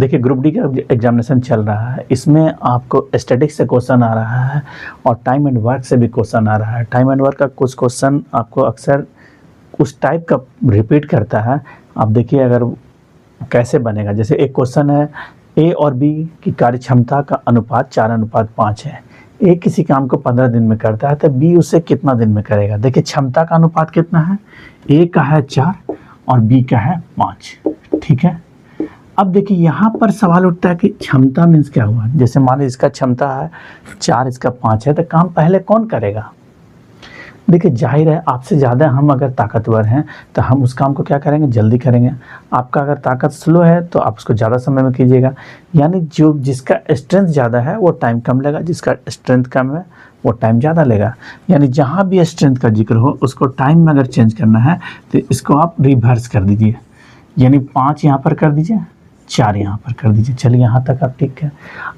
देखिए group D का examination चल रहा है, इसमें आपको स्टैटिक्स से क्वेश्चन आ रहा है और टाइम एंड वर्क से भी क्वेश्चन आ रहा है। टाइम एंड वर्क का कुछ क्वेश्चन आपको अक्सर उस टाइप का रिपीट करता है। आप देखिए अगर कैसे बनेगा, जैसे एक क्वेश्चन है ए और बी की कार्यक्षमता का अनुपात 4:5 है। ए किसी काम को 15 दिन में करता है तो बी उसे कितना दिन में करेगा। देखिए क्षमता का अनुपात कितना है, ए का है 4 और बी का है 5, ठीक है। अब देखिए यहाँ पर सवाल उठता है कि क्षमता मीन्स क्या हुआ। जैसे मान लीजिए इसका क्षमता है 4, इसका 5 है, तो काम पहले कौन करेगा। देखिए जाहिर है आपसे ज़्यादा हम अगर ताकतवर हैं तो हम उस काम को क्या करेंगे, जल्दी करेंगे। आपका अगर ताकत स्लो है तो आप उसको ज़्यादा समय में कीजिएगा। यानी जो जिसका स्ट्रेंथ ज़्यादा है वो टाइम कम लेगा, जिसका स्ट्रेंथ कम है वो टाइम ज़्यादा लेगा। यानी जहाँ भी स्ट्रेंथ का जिक्र हो उसको टाइम में अगर चेंज करना है तो इसको आप रिवर्स कर दीजिए, यानी 5 यहाँ पर कर दीजिए, 4 यहाँ पर कर दीजिए। चलिए यहाँ तक आप ठीक है।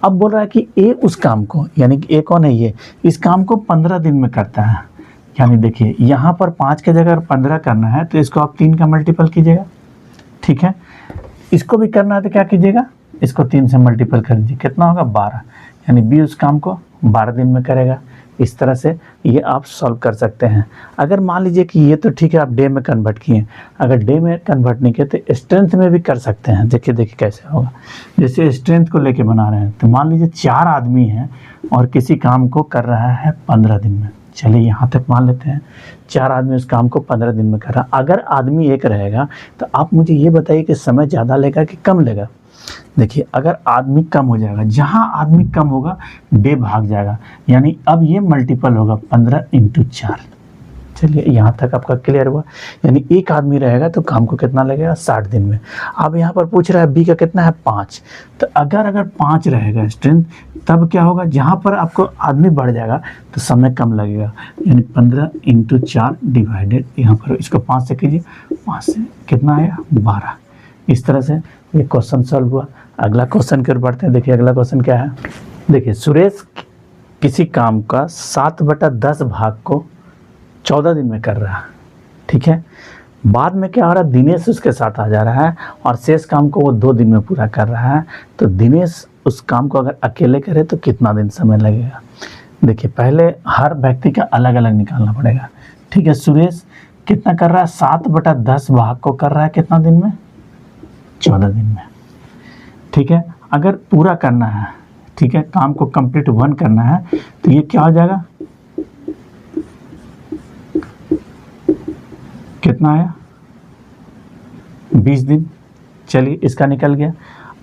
अब बोल रहा है कि ए उस काम को, यानी कि ए कौन है, ये इस काम को 15 दिन में करता है। यानी देखिए यहाँ पर 5 के जगह 15 करना है तो इसको आप 3 का मल्टीपल कीजिएगा, ठीक है। इसको भी करना है तो क्या कीजिएगा, इसको 3 से मल्टीपल कर दीजिए, कितना होगा 12। यानी बी उस काम को 12 दिन में करेगा। इस तरह से ये आप सॉल्व कर सकते हैं। अगर मान लीजिए कि ये तो ठीक है आप डे में कन्वर्ट किए, अगर डे में कन्वर्ट नहीं किए तो स्ट्रेंथ में भी कर सकते हैं। देखिए कैसे होगा। जैसे स्ट्रेंथ को लेके बना रहे हैं तो मान लीजिए 4 आदमी हैं और किसी काम को कर रहा है 15 दिन में। चलिए यहाँ तक मान लेते हैं 4 आदमी उस काम को 15 दिन में कर रहा है। अगर आदमी एक रहेगा तो आप मुझे ये बताइए कि समय ज़्यादा लेगा कि कम लेगा। देखिए अगर आदमी कम हो जाएगा, जहाँ आदमी कम होगा डे भाग जाएगा, यानी अब ये मल्टीपल होगा 15 × 4। चलिए यहाँ तक आपका क्लियर हुआ। यानी एक आदमी रहेगा तो काम को कितना लगेगा, 60 दिन में। अब यहाँ पर पूछ रहा है बी का कितना है, 5। तो अगर 5 रहेगा स्ट्रेंथ तब क्या होगा, जहाँ पर आपको आदमी बढ़ जाएगा तो समय कम लगेगा। यानी 15 × 4 डिवाइडेड, यहाँ पर इसको 5 से कीजिए, 5 से कितना आया 12। इस तरह से ये क्वेश्चन सॉल्व हुआ। अगला क्वेश्चन की ओर बढ़ते हैं। देखिए अगला क्वेश्चन क्या है। देखिए सुरेश किसी काम का 7/10 भाग को 14 दिन में कर रहा है, ठीक है। बाद में क्या हो रहा है, दिनेश उसके साथ आ जा रहा है और शेष काम को वो 2 दिन में पूरा कर रहा है। तो दिनेश उस काम को अगर अकेले करे तो कितना दिन समय लगेगा। देखिए पहले हर व्यक्ति का अलग अलग निकालना पड़ेगा, ठीक है। सुरेश कितना कर रहा है, 7/10 भाग को कर रहा है कितना दिन में, 14 दिन में, ठीक है। अगर पूरा करना है, ठीक है, काम को कंप्लीट 1 करना है तो ये क्या हो जाएगा, कितना आया 20 दिन। चलिए इसका निकल गया।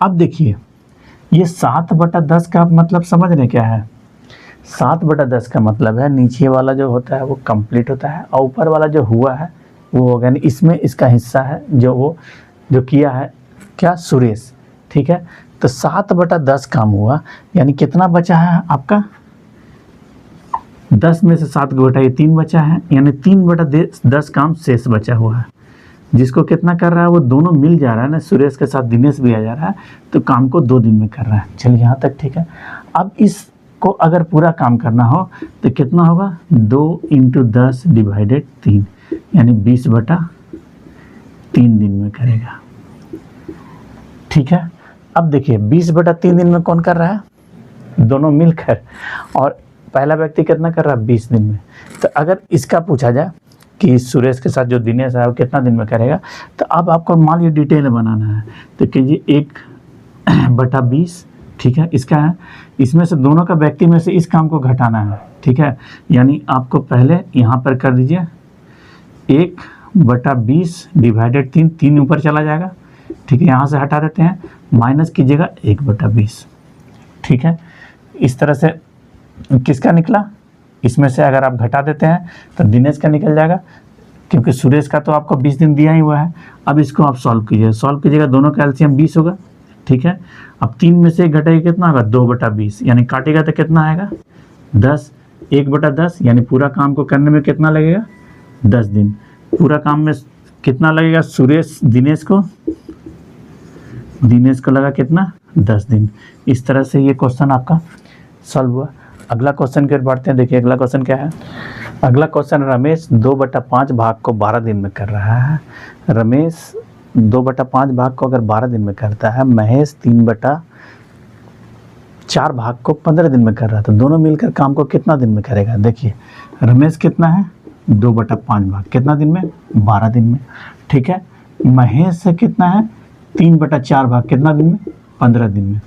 अब देखिए ये 7/10 का मतलब समझ रहे क्या है। 7/10 का मतलब है नीचे वाला जो होता है वो कंप्लीट होता है और ऊपर वाला जो हुआ है वो होगा, यानी इसमें इसका हिस्सा है जो किया है क्या, सुरेश, ठीक है। तो 7/10 काम हुआ, यानी कितना बचा है आपका, 10 में से 7 को घटाइए 3 बचा है, यानी 3/10 काम शेष बचा हुआ है। जिसको कितना कर रहा है वो दोनों मिल जा रहा है ना, सुरेश के साथ दिनेश भी आ जा रहा है, तो काम को 2 दिन में कर रहा है। चलिए यहाँ तक ठीक है। अब इसको अगर पूरा काम करना हो तो कितना होगा, 2 × 10 डिवाइडेड 3, यानी 20/3 दिन में करेगा, ठीक है। अब देखिए 20/3 दिन में कौन कर रहा है, दोनों मिलकर, और पहला व्यक्ति कितना कर रहा है 20 दिन में। तो अगर इसका पूछा जाए कि सुरेश के साथ जो दिनेश है वो कितना दिन में करेगा, तो अब आपको मान लीजिए डिटेल बनाना है तो कीजिए 1/20, ठीक है। इसका है, इसमें से दोनों का व्यक्ति में से इस काम को घटाना है, ठीक है। यानी आपको पहले यहाँ पर कर दीजिए 1/20 डिवाइडेड 3 ऊपर चला जाएगा, ठीक है। यहाँ से हटा देते हैं, माइनस कीजिएगा 1/20, ठीक है। इस तरह से किसका निकला, इसमें से अगर आप घटा देते हैं तो दिनेश का निकल जाएगा, क्योंकि सुरेश का तो आपको 20 दिन दिया ही हुआ है। अब इसको आप सॉल्व कीजिएगा, दोनों का एलसीएम 20 होगा, ठीक है। अब 3 में से घटाइए कितना होगा, 2/20, यानी काटेगा तो कितना आएगा 10, 1/10, यानी पूरा काम को करने में कितना लगेगा 10 दिन। पूरा काम में कितना लगेगा, दिनेश को लगा कितना 10 दिन। इस तरह से ये क्वेश्चन आपका सॉल्व हुआ। अगला क्वेश्चन की ओर बढ़ते हैं। देखिए अगला क्वेश्चन क्या है। अगला क्वेश्चन, रमेश 2/5 भाग को 12 दिन में कर रहा है। रमेश 2/5 भाग को अगर 12 दिन में करता है, महेश 3/4 भाग को 15 दिन में कर रहा है, तो दोनों मिलकर काम को कितना दिन में करेगा? देखिए रमेश कितना है 2/5 भाग, कितना दिन में? 12 दिन में। ठीक है, महेश से कितना है 3/4 भाग, कितना दिन में? 15 दिन में।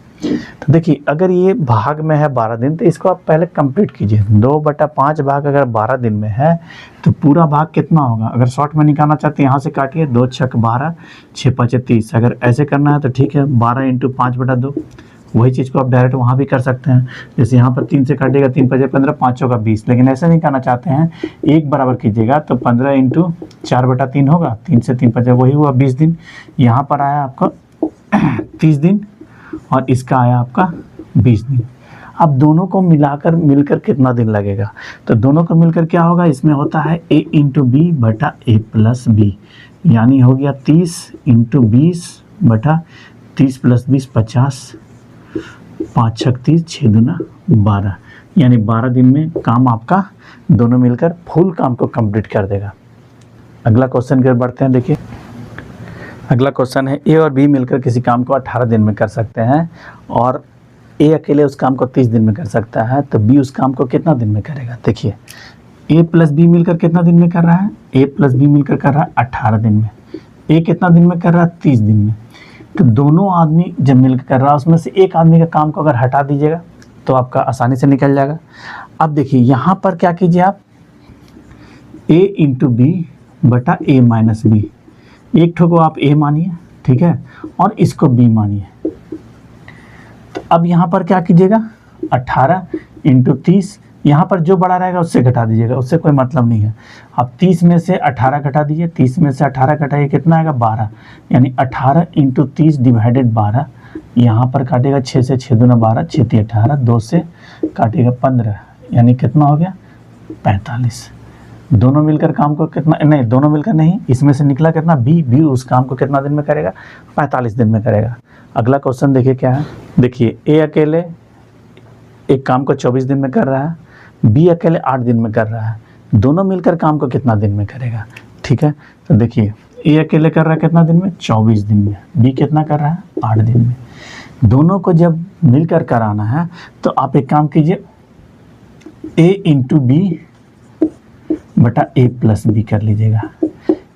तो देखिए अगर ये भाग में है 12 दिन, तो इसको आप पहले कंप्लीट कीजिए। 2/5 भाग अगर 12 दिन में है तो पूरा भाग कितना होगा? अगर शॉर्ट में निकालना चाहते हैं यहाँ से काटिए, 2 छक 12, 6 5 30। अगर ऐसे करना है तो ठीक है, 12 × 5/2। वही चीज़ को आप डायरेक्ट वहाँ भी कर सकते हैं, जैसे यहाँ पर 3 से काटिएगा, 3 5 15, 5 चौका 20। लेकिन ऐसे नहीं करना चाहते हैं, एक बराबर कीजिएगा, तो 15 × 4/3 होगा, 3 से 3 5, वही हुआ 20 दिन। यहाँ पर आया आपका 30 दिन और इसका आया आपका 20 दिन। अब दोनों को मिलकर कितना दिन लगेगा? तो दोनों को मिलकर क्या होगा? इसमें होता है a × b/a + b, यानी हो गया 30 × 20/30 + 20 50, 5 छक 30, 6 दूना 12, यानी 12 दिन में काम आपका दोनों मिलकर फुल काम को कंप्लीट कर देगा। अगला क्वेश्चन की ओर बढ़ते हैं। देखिए अगला क्वेश्चन है, ए और बी मिलकर किसी काम को 18 दिन में कर सकते हैं और ए अकेले उस काम को 30 दिन में कर सकता है, तो बी उस काम को कितना दिन में करेगा? देखिए ए प्लस बी मिलकर कितना दिन में कर रहा है? ए प्लस बी मिलकर कर रहा है 18 दिन में। ए कितना दिन में कर रहा है? 30 दिन में। तो दोनों आदमी जब मिलकर कर रहा है, उसमें से एक आदमी का काम को अगर हटा दीजिएगा तो आपका आसानी से निकल जाएगा। अब देखिए यहाँ पर क्या कीजिए आप, a × b/a - b, एक ठो को आप a मानिए, ठीक है, और इसको b मानिए। तो अब यहाँ पर क्या कीजिएगा, 18 × 30, यहाँ पर जो बड़ा रहेगा उससे घटा दीजिएगा, उससे कोई मतलब नहीं है। अब 30 में से 18 घटा दीजिए, 30 में से 18 घटाइए, कितना आएगा? 12, यानी 18 × 30 / 12। यहाँ पर काटेगा 6 से 6 दूना 12, 6 3 18, 2 से काटेगा 15, यानी कितना हो गया? 45। दोनों मिलकर काम को कितना, नहीं दोनों मिलकर नहीं, इसमें से निकला कितना? बी उस काम को कितना दिन में करेगा? 45 दिन में करेगा। अगला क्वेश्चन देखिए क्या है। देखिए ए अकेले एक काम को 24 दिन में कर रहा है, बी अकेले 8 दिन में कर रहा है, दोनों मिलकर काम को कितना दिन में करेगा? ठीक है, तो देखिए ए अकेले कर रहा है कितना दिन में? 24 दिन में। बी कितना कर रहा है? 8 दिन में। दोनों को जब मिलकर कराना है तो आप एक काम कीजिए, a × b/a + b कर लीजिएगा,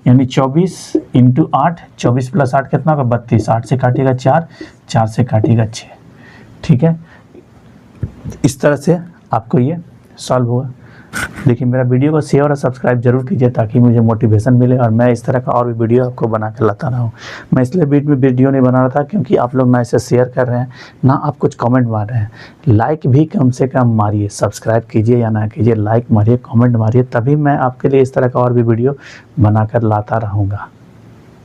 यानी 24 × 8, 24 + 8 कितना होगा? 32, 8 से काटिएगा 4, 4 से काटिएगा 6। ठीक है, इस तरह से आपको ये सॉल्व होगा। देखिए मेरा वीडियो को शेयर और सब्सक्राइब जरूर कीजिए ताकि मुझे मोटिवेशन मिले और मैं इस तरह का और भी वीडियो आपको बना कर लाता रहूँ। मैं इसलिए बीच में वीडियो नहीं बना रहा था क्योंकि आप लोग ना इसे शेयर कर रहे हैं, ना आप कुछ कमेंट मार रहे हैं। लाइक भी कम से कम मारिए, सब्सक्राइब कीजिए या ना कीजिए, लाइक मारिए, कमेंट मारिए, तभी मैं आपके लिए इस तरह का और भी वीडियो बना कर लाता रहूँगा।